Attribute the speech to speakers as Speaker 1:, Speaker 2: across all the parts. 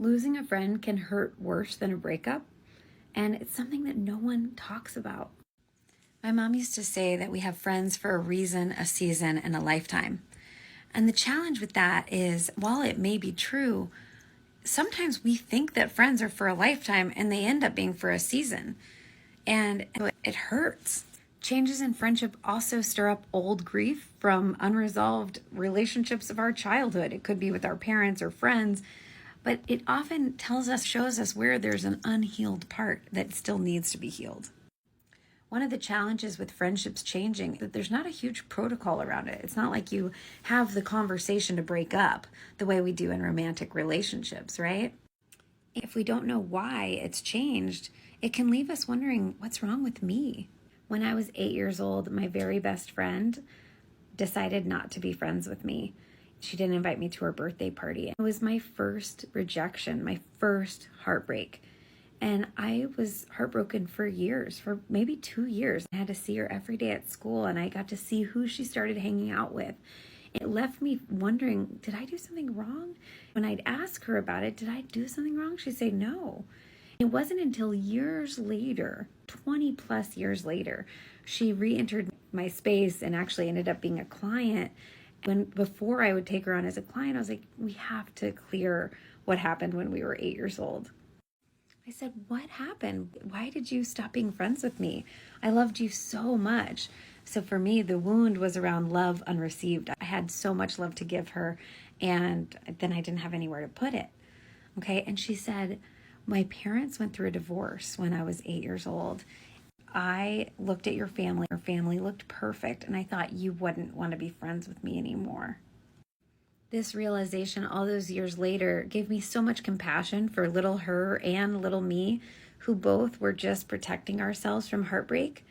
Speaker 1: Losing a friend can hurt worse than a breakup, and it's something that no one talks about. My mom used to say that we have friends for a reason, a season, and a lifetime. And the challenge with that is, while it may be true, sometimes we think that friends are for a lifetime and they end up being for a season. And it hurts. Changes in friendship also stir up old grief from unresolved relationships of our childhood. It could be with our parents or friends, but it often shows us where there's an unhealed part that still needs to be healed. One of the challenges with friendships changing is that there's not a huge protocol around it. It's not like you have the conversation to break up the way we do in romantic relationships, right? If we don't know why it's changed, it can leave us wondering, what's wrong with me? When I was 8 years old, my very best friend decided not to be friends with me. She didn't invite me to her birthday party. It was my first rejection, my first heartbreak. And I was heartbroken for years, for maybe 2 years. I had to see her every day at school, and I got to see who she started hanging out with. It left me wondering, did I do something wrong? When I'd ask her about it, did I do something wrong? She'd say no. It wasn't until years later, 20 plus years later, she re-entered my space and actually ended up being a client. Before I would take her on as a client, I was like, we have to clear what happened when we were 8 years old. I said, what happened? Why did you stop being friends with me? I loved you so much. So for me, the wound was around love unreceived. I had so much love to give her, and then I didn't have anywhere to put it. Okay. And she said, my parents went through a divorce when I was 8 years old. I looked at your family. Your family looked perfect, and I thought you wouldn't want to be friends with me anymore. This realization all those years later gave me so much compassion for little her and little me, who both were just protecting ourselves from heartbreak.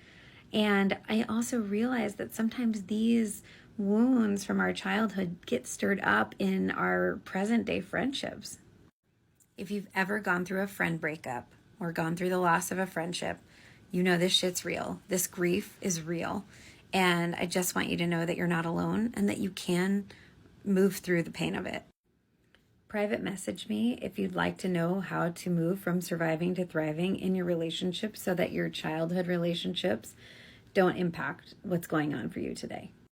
Speaker 1: And I also realized that sometimes these wounds from our childhood get stirred up in our present day friendships. If you've ever gone through a friend breakup or gone through the loss of a friendship, you know this shit's real. This grief is real. And I just want you to know that you're not alone and that you can move through the pain of it. Private message me if you'd like to know how to move from surviving to thriving in your relationships so that your childhood relationships don't impact what's going on for you today.